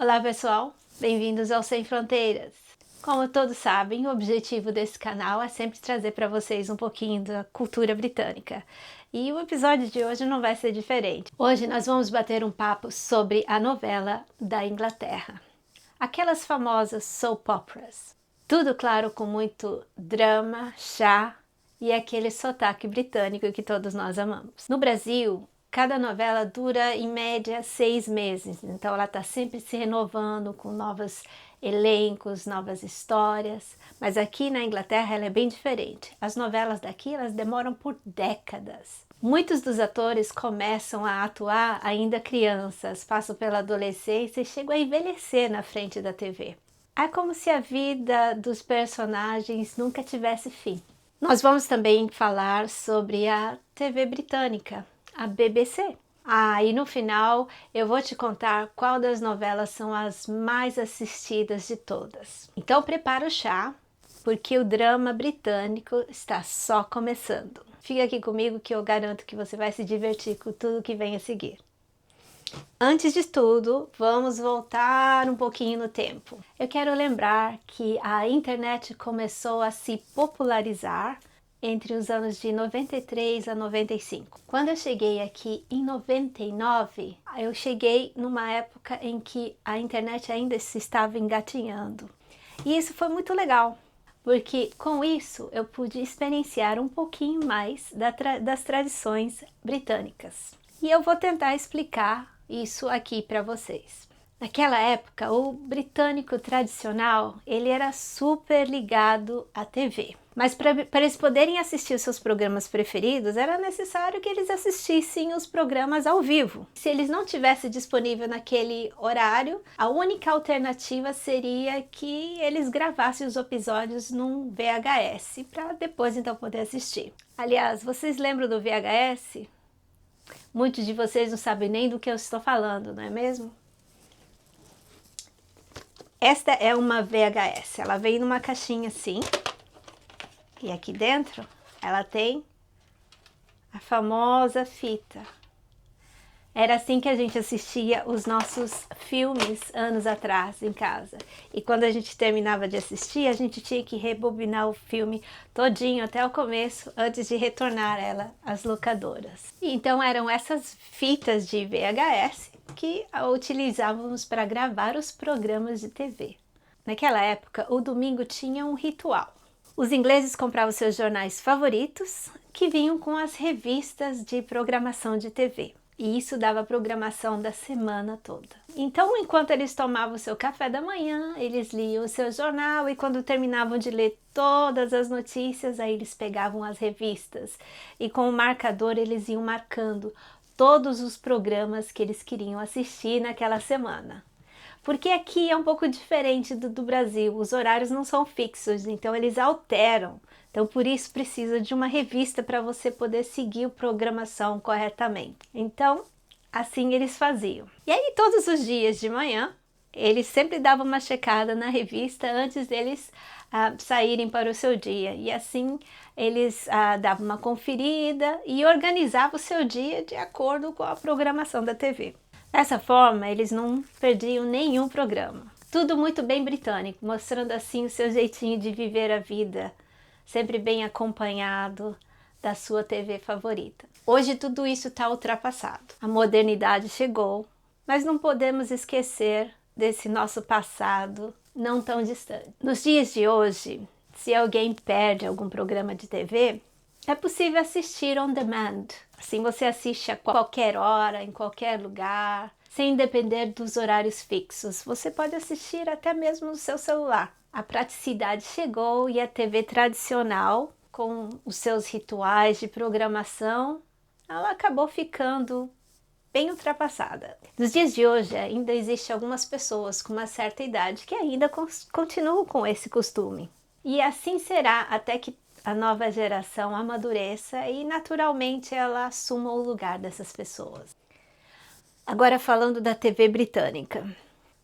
Olá pessoal, bem-vindos ao Sem Fronteiras. Como todos sabem, o objetivo desse canal é sempre trazer para vocês um pouquinho da cultura britânica. E o episódio de hoje não vai ser diferente. Hoje nós vamos bater um papo sobre a novela da Inglaterra. Aquelas famosas soap operas. Tudo, claro, com muito drama, chá e aquele sotaque britânico que todos nós amamos. No Brasil, cada novela dura em média 6 meses, então ela está sempre se renovando com novos elencos, novas histórias. Mas aqui na Inglaterra ela é bem diferente. As novelas daqui elas demoram por décadas. Muitos dos atores começam a atuar ainda crianças, passam pela adolescência e chegam a envelhecer na frente da TV. É como se a vida dos personagens nunca tivesse fim. Nós vamos também falar sobre a TV britânica, a BBC. E no final eu vou te contar qual das novelas são as mais assistidas de todas. Então prepara o chá, porque o drama britânico está só começando. Fica aqui comigo que eu garanto que você vai se divertir com tudo que vem a seguir. Antes de tudo, vamos voltar um pouquinho no tempo. Eu quero lembrar que a internet começou a se popularizar entre os anos de 93 a 95. Quando eu cheguei aqui em 99, eu cheguei numa época em que a internet ainda se estava engatinhando. E isso foi muito legal, porque com isso eu pude experienciar um pouquinho mais das tradições britânicas. E eu vou tentar explicar isso aqui para vocês. Naquela época, o britânico tradicional, ele era super ligado à TV. Mas para eles poderem assistir os seus programas preferidos, era necessário que eles assistissem os programas ao vivo. Se eles não tivessem disponível naquele horário, a única alternativa seria que eles gravassem os episódios num VHS, para depois então poder assistir. Aliás, vocês lembram do VHS? Muitos de vocês não sabem nem do que eu estou falando, não é mesmo? Esta é uma VHS, ela vem numa caixinha assim, e aqui dentro ela tem a famosa fita. Era assim que a gente assistia os nossos filmes anos atrás em casa. E quando a gente terminava de assistir, a gente tinha que rebobinar o filme todinho até o começo, antes de retornar ela às locadoras. E então eram essas fitas de VHS que utilizávamos para gravar os programas de TV. Naquela época, o domingo tinha um ritual. Os ingleses compravam seus jornais favoritos, que vinham com as revistas de programação de TV. E isso dava a programação da semana toda. Então, enquanto eles tomavam o seu café da manhã, eles liam o seu jornal e quando terminavam de ler todas as notícias, aí eles pegavam as revistas e com o marcador eles iam marcando todos os programas que eles queriam assistir naquela semana. Porque aqui é um pouco diferente do Brasil, os horários não são fixos, então eles alteram. Então por isso precisa de uma revista para você poder seguir a programação corretamente. Então assim eles faziam. E aí todos os dias de manhã, eles sempre davam uma checada na revista antes deles saírem para o seu dia. E assim eles davam uma conferida e organizavam o seu dia de acordo com a programação da TV. Dessa forma, eles não perdiam nenhum programa. Tudo muito bem britânico, mostrando assim o seu jeitinho de viver a vida, sempre bem acompanhado da sua TV favorita. Hoje tudo isso está ultrapassado. A modernidade chegou, mas não podemos esquecer desse nosso passado não tão distante. Nos dias de hoje, se alguém perde algum programa de TV, é possível assistir on demand. Assim você assiste a qualquer hora, em qualquer lugar, sem depender dos horários fixos. Você pode assistir até mesmo no seu celular. A praticidade chegou e a TV tradicional, com os seus rituais de programação, ela acabou ficando bem ultrapassada. Nos dias de hoje ainda existem algumas pessoas com uma certa idade que ainda continuam com esse costume. E assim será até que a nova geração amadureça e naturalmente ela assuma o lugar dessas pessoas. Agora falando da TV britânica,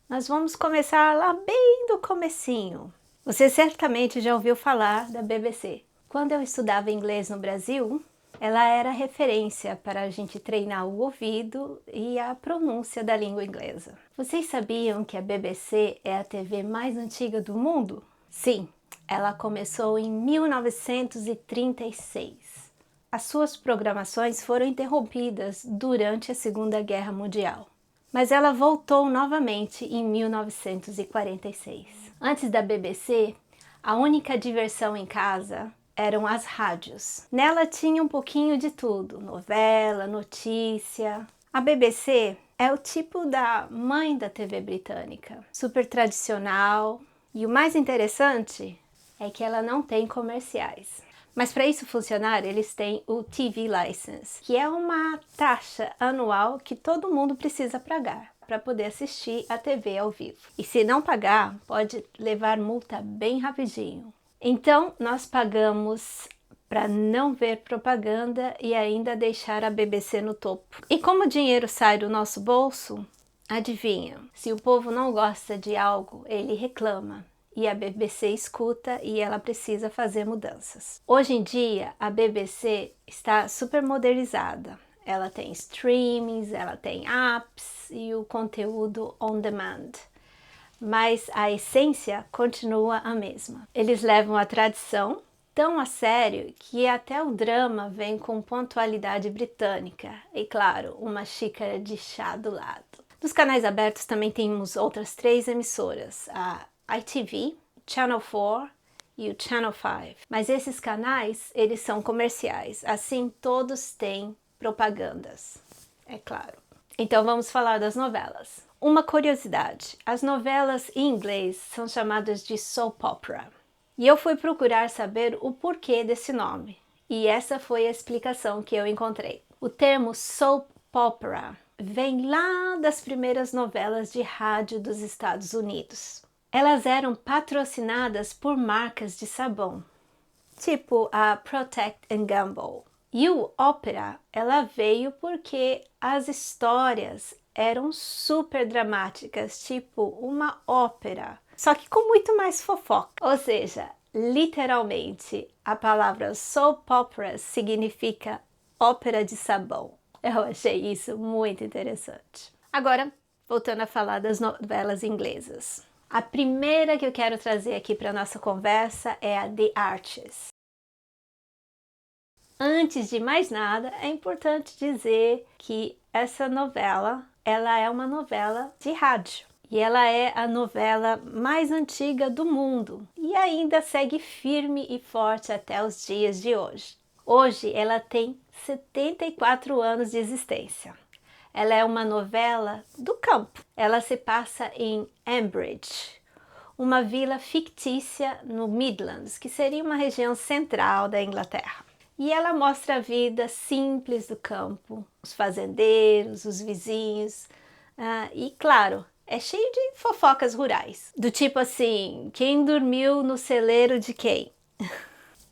nós vamos começar lá bem do comecinho. Você certamente já ouviu falar da BBC. Quando eu estudava inglês no Brasil, ela era referência para a gente treinar o ouvido e a pronúncia da língua inglesa. Vocês sabiam que a BBC é a TV mais antiga do mundo? Sim, ela começou em 1936. As suas programações foram interrompidas durante a Segunda Guerra Mundial, mas ela voltou novamente em 1946. Antes da BBC, a única diversão em casa eram as rádios. Nela tinha um pouquinho de tudo, novela, notícia. A BBC é o tipo da mãe da TV britânica, super tradicional, e o mais interessante é que ela não tem comerciais. Mas para isso funcionar, eles têm o TV License, que é uma taxa anual que todo mundo precisa pagar para poder assistir a TV ao vivo. E se não pagar, pode levar multa bem rapidinho. Então, nós pagamos para não ver propaganda e ainda deixar a BBC no topo. E como o dinheiro sai do nosso bolso, adivinha, se o povo não gosta de algo, ele reclama. E a BBC escuta e ela precisa fazer mudanças. Hoje em dia, a BBC está super modernizada. Ela tem streamings, ela tem apps e o conteúdo on demand. Mas a essência continua a mesma. Eles levam a tradição tão a sério que até o drama vem com pontualidade britânica e, claro, uma xícara de chá do lado. Nos canais abertos também temos outras 3 emissoras, a ITV, Channel 4 e o Channel 5. Mas esses canais, eles são comerciais, assim todos têm propagandas, é claro. Então vamos falar das novelas. Uma curiosidade, as novelas em inglês são chamadas de soap opera. E eu fui procurar saber o porquê desse nome. E essa foi a explicação que eu encontrei. O termo soap opera vem lá das primeiras novelas de rádio dos Estados Unidos. Elas eram patrocinadas por marcas de sabão, tipo a Procter & Gamble. E o ópera, ela veio porque as histórias eram super dramáticas, tipo uma ópera, só que com muito mais fofoca. Ou seja, literalmente, a palavra soap opera significa ópera de sabão. Eu achei isso muito interessante. Agora, voltando a falar das novelas inglesas. A primeira que eu quero trazer aqui para nossa conversa é a The Archers. Antes de mais nada, é importante dizer que essa novela, ela é uma novela de rádio. E ela é a novela mais antiga do mundo e ainda segue firme e forte até os dias de hoje. Hoje ela tem 74 anos de existência. Ela é uma novela do campo. Ela se passa em Ambridge, uma vila fictícia no Midlands, que seria uma região central da Inglaterra. E ela mostra a vida simples do campo, os fazendeiros, os vizinhos, e claro, é cheio de fofocas rurais, do tipo assim, quem dormiu no celeiro de quem?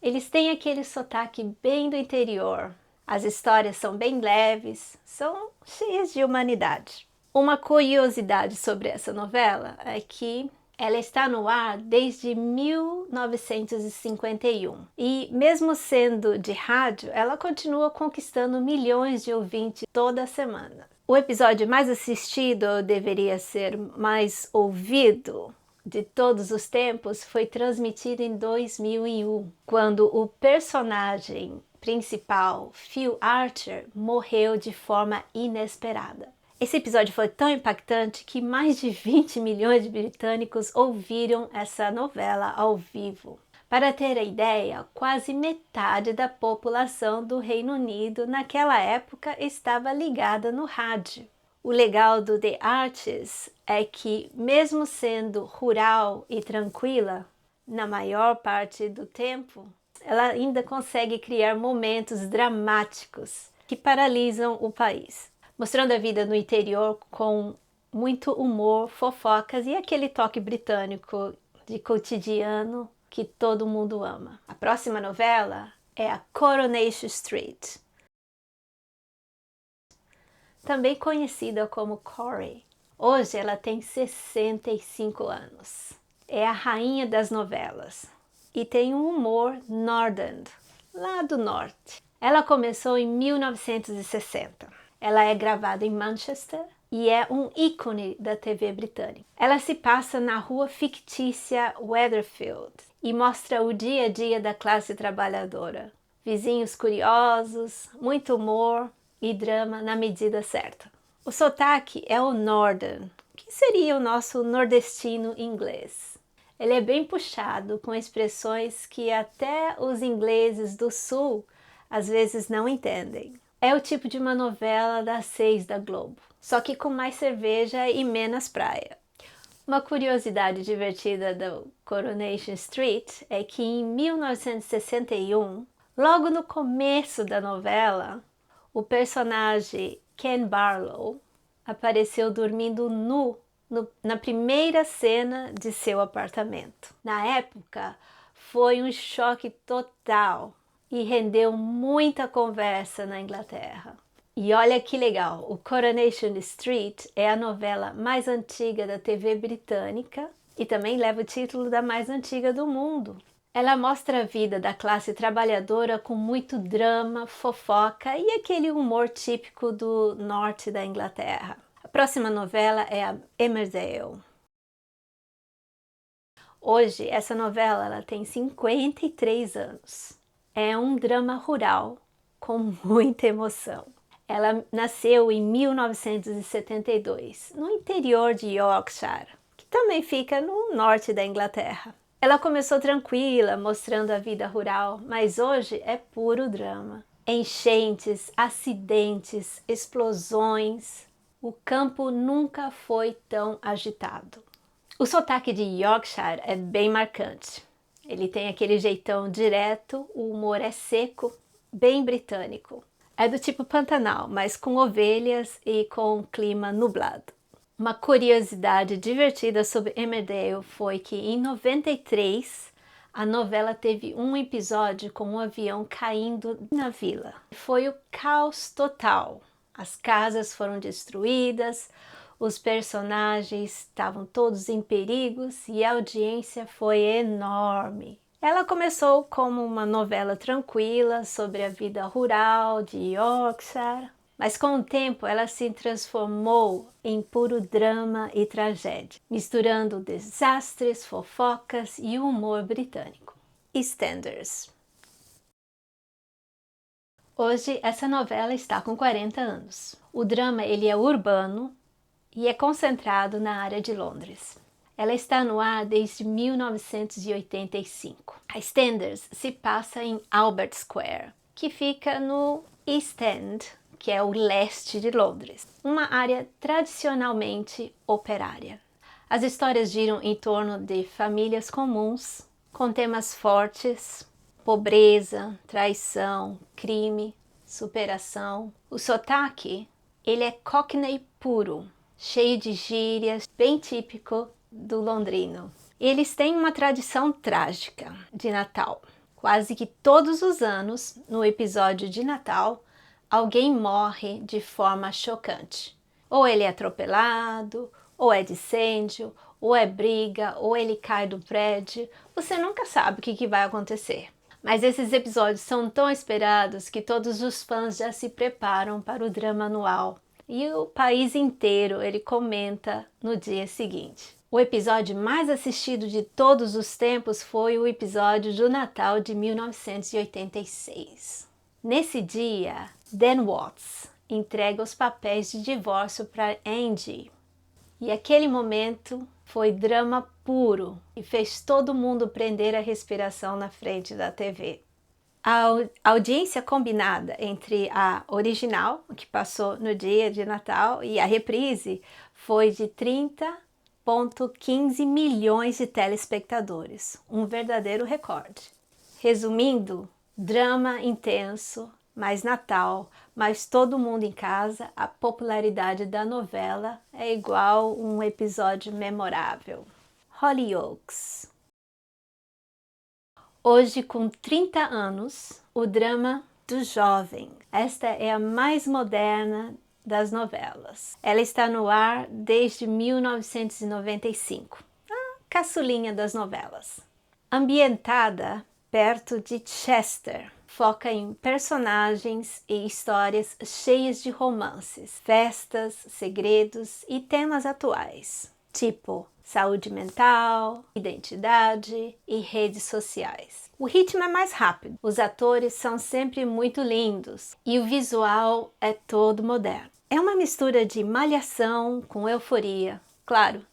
Eles têm aquele sotaque bem do interior, as histórias são bem leves, são cheias de humanidade. Uma curiosidade sobre essa novela é que ela está no ar desde 1951 e mesmo sendo de rádio, ela continua conquistando milhões de ouvintes toda semana. O episódio mais assistido, ou deveria ser mais ouvido, de todos os tempos foi transmitido em 2001, quando o personagem principal, Phil Archer, morreu de forma inesperada. Esse episódio foi tão impactante que mais de 20 milhões de britânicos ouviram essa novela ao vivo. Para ter a ideia, quase metade da população do Reino Unido naquela época estava ligada no rádio. O legal do The Archers é que, mesmo sendo rural e tranquila, na maior parte do tempo, ela ainda consegue criar momentos dramáticos que paralisam o país, mostrando a vida no interior com muito humor, fofocas e aquele toque britânico de cotidiano que todo mundo ama. A próxima novela é a Coronation Street, também conhecida como Corrie. Hoje ela tem 65 anos. É a rainha das novelas e tem um humor northern, lá do norte. Ela começou em 1960. Ela é gravada em Manchester e é um ícone da TV britânica. Ela se passa na rua fictícia Weatherfield e mostra o dia a dia da classe trabalhadora. Vizinhos curiosos, muito humor e drama na medida certa. O sotaque é o Northern, que seria o nosso nordestino inglês. Ele é bem puxado, com expressões que até os ingleses do sul às vezes não entendem. É o tipo de uma novela das 6 da Globo, só que com mais cerveja e menos praia. Uma curiosidade divertida do Coronation Street é que em 1961, logo no começo da novela, o personagem Ken Barlow apareceu dormindo nu na primeira cena de seu apartamento. Na época, foi um choque total e rendeu muita conversa na Inglaterra. E olha que legal, o Coronation Street é a novela mais antiga da TV britânica e também leva o título da mais antiga do mundo. Ela mostra a vida da classe trabalhadora com muito drama, fofoca e aquele humor típico do norte da Inglaterra. A próxima novela é a Emmerdale. Hoje, essa novela ela tem 53 anos. É um drama rural com muita emoção. Ela nasceu em 1972, no interior de Yorkshire, que também fica no norte da Inglaterra. Ela começou tranquila, mostrando a vida rural, mas hoje é puro drama. Enchentes, acidentes, explosões. O campo nunca foi tão agitado. O sotaque de Yorkshire é bem marcante. Ele tem aquele jeitão direto, o humor é seco, bem britânico. É do tipo Pantanal, mas com ovelhas e com clima nublado. Uma curiosidade divertida sobre Emmerdale foi que em 93 a novela teve um episódio com um avião caindo na vila. Foi o caos total. As casas foram destruídas, os personagens estavam todos em perigos e a audiência foi enorme. Ela começou como uma novela tranquila sobre a vida rural de Yorkshire, mas com o tempo ela se transformou em puro drama e tragédia, misturando desastres, fofocas e o humor britânico. EastEnders. Hoje essa novela está com 40 anos. O drama ele é urbano e é concentrado na área de Londres. Ela está no ar desde 1985. A EastEnders se passa em Albert Square, que fica no East End, que é o leste de Londres, uma área tradicionalmente operária. As histórias giram em torno de famílias comuns, com temas fortes, pobreza, traição, crime, superação. O sotaque, ele é Cockney puro, cheio de gírias, bem típico do londrino. Eles têm uma tradição trágica de Natal. Quase que todos os anos, no episódio de Natal, alguém morre de forma chocante. Ou ele é atropelado, ou é incêndio, ou é briga, ou ele cai do prédio. Você nunca sabe o que vai acontecer. Mas esses episódios são tão esperados que todos os fãs já se preparam para o drama anual. E o país inteiro ele comenta no dia seguinte. O episódio mais assistido de todos os tempos foi o episódio do Natal de 1986. Nesse dia, Dan Watts entrega os papéis de divórcio para Angie. E aquele momento foi drama puro e fez todo mundo prender a respiração na frente da TV. A audiência combinada entre a original, que passou no dia de Natal, e a reprise foi de 30,15 milhões de telespectadores, um verdadeiro recorde. Resumindo, drama intenso, mais Natal, mais todo mundo em casa, a popularidade da novela é igual um episódio memorável. Hollyoaks. Hoje, com 30 anos, o drama do jovem. Esta é a mais moderna das novelas. Ela está no ar desde 1995. A caçulinha das novelas. Ambientada perto de Chester, foca em personagens e histórias cheias de romances, festas, segredos e temas atuais, tipo saúde mental, identidade e redes sociais. O ritmo é mais rápido, os atores são sempre muito lindos e o visual é todo moderno. É uma mistura de malhação com euforia, claro,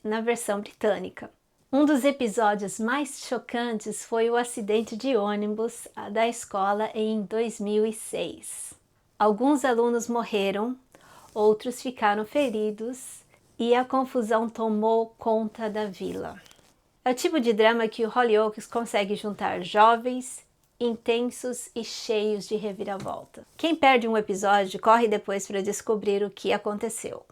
na versão britânica. Um dos episódios mais chocantes foi o acidente de ônibus da escola em 2006. Alguns alunos morreram, outros ficaram feridos e a confusão tomou conta da vila. É o tipo de drama que o Hollyoaks consegue juntar jovens, intensos e cheios de reviravolta. Quem perde um episódio corre depois para descobrir o que aconteceu.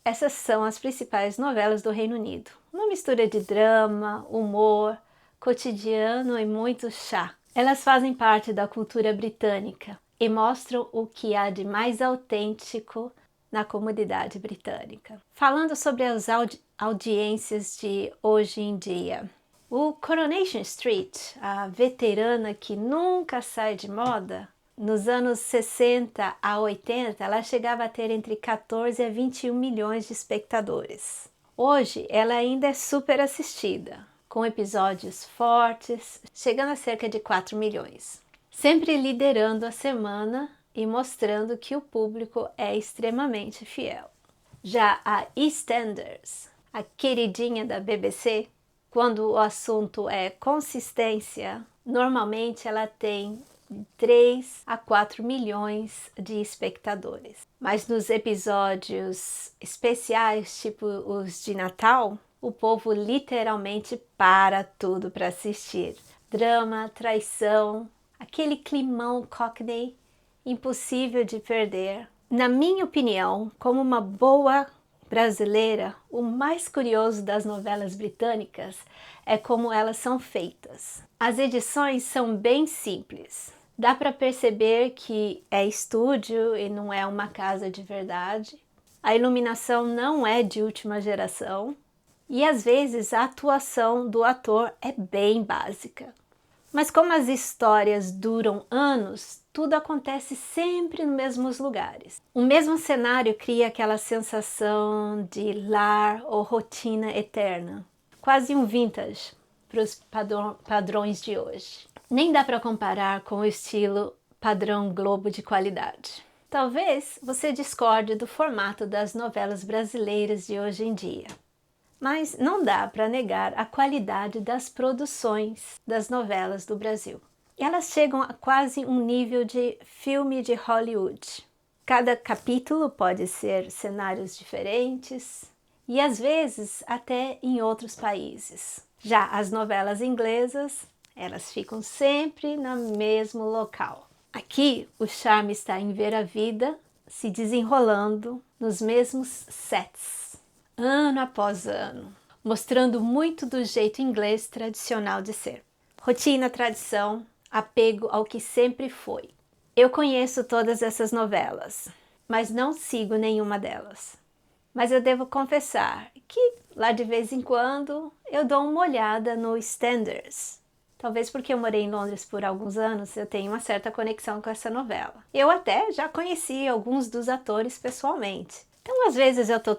Essas são as principais novelas do Reino Unido. Uma mistura de drama, humor, cotidiano e muito chá. Elas fazem parte da cultura britânica e mostram o que há de mais autêntico na comunidade britânica. Falando sobre as audiências de hoje em dia. O Coronation Street, a veterana que nunca sai de moda, nos anos 60 a 80, ela chegava a ter entre 14 a 21 milhões de espectadores. Hoje, ela ainda é super assistida, com episódios fortes, chegando a cerca de 4 milhões. Sempre liderando a semana e mostrando que o público é extremamente fiel. Já a EastEnders, a queridinha da BBC, quando o assunto é consistência, normalmente ela tem 3 a 4 milhões de espectadores. Mas nos episódios especiais, tipo os de Natal, o povo literalmente para tudo para assistir. Drama, traição, aquele climão Cockney impossível de perder. Na minha opinião, como uma boa brasileira, o mais curioso das novelas britânicas é como elas são feitas. As edições são bem simples. Dá para perceber que é estúdio e não é uma casa de verdade. A iluminação não é de última geração. E às vezes a atuação do ator é bem básica. Mas como as histórias duram anos, tudo acontece sempre nos mesmos lugares. O mesmo cenário cria aquela sensação de lar ou rotina eterna. Quase um vintage para os padrões de hoje. Nem dá para comparar com o estilo padrão Globo de qualidade. Talvez você discorde do formato das novelas brasileiras de hoje em dia. Mas não dá para negar a qualidade das produções das novelas do Brasil. Elas chegam a quase um nível de filme de Hollywood. Cada capítulo pode ser cenários diferentes e às vezes até em outros países. Já as novelas inglesas, elas ficam sempre no mesmo local. Aqui o charme está em ver a vida se desenrolando nos mesmos sets, ano após ano, mostrando muito do jeito inglês tradicional de ser. Rotina, tradição, apego ao que sempre foi. Eu conheço todas essas novelas, mas não sigo nenhuma delas. Mas eu devo confessar que lá de vez em quando eu dou uma olhada no EastEnders. Talvez porque eu morei em Londres por alguns anos, eu tenho uma certa conexão com essa novela. Eu até já conheci alguns dos atores pessoalmente. Então às vezes eu tô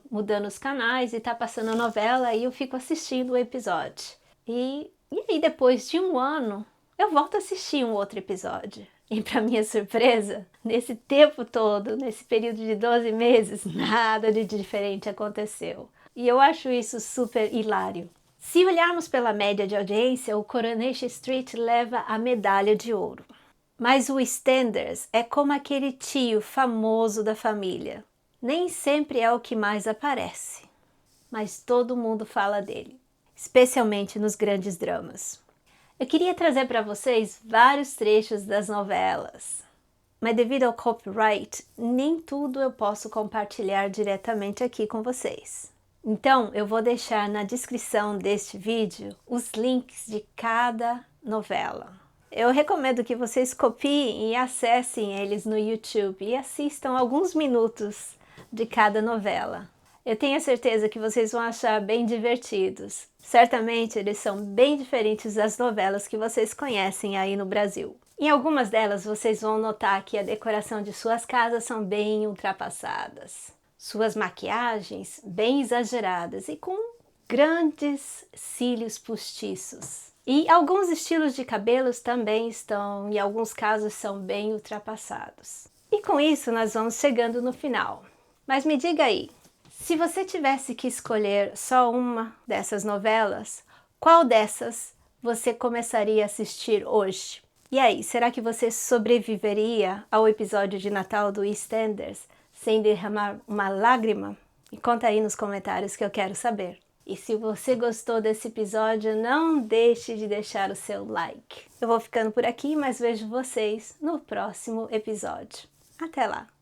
mudando os canais e tá passando a novela e eu fico assistindo o episódio. E aí depois de um ano, eu volto a assistir um outro episódio. E para minha surpresa, nesse tempo todo, nesse período de 12 meses, nada de diferente aconteceu. E eu acho isso super hilário. Se olharmos pela média de audiência, o Coronation Street leva a medalha de ouro. Mas o EastEnders é como aquele tio famoso da família. Nem sempre é o que mais aparece, mas todo mundo fala dele, especialmente nos grandes dramas. Eu queria trazer para vocês vários trechos das novelas, mas devido ao copyright, nem tudo eu posso compartilhar diretamente aqui com vocês. Então, eu vou deixar na descrição deste vídeo os links de cada novela. Eu recomendo que vocês copiem e acessem eles no YouTube e assistam alguns minutos de cada novela. Eu tenho a certeza que vocês vão achar bem divertidos. Certamente eles são bem diferentes das novelas que vocês conhecem aí no Brasil. Em algumas delas vocês vão notar que a decoração de suas casas são bem ultrapassadas. Suas maquiagens bem exageradas e com grandes cílios postiços. E alguns estilos de cabelos também estão, em alguns casos, são bem ultrapassados. E com isso nós vamos chegando no final. Mas me diga aí, se você tivesse que escolher só uma dessas novelas, qual dessas você começaria a assistir hoje? E aí, será que você sobreviveria ao episódio de Natal do EastEnders sem derramar uma lágrima? Me conta aí nos comentários que eu quero saber. E se você gostou desse episódio, não deixe de deixar o seu like. Eu vou ficando por aqui, mas vejo vocês no próximo episódio. Até lá!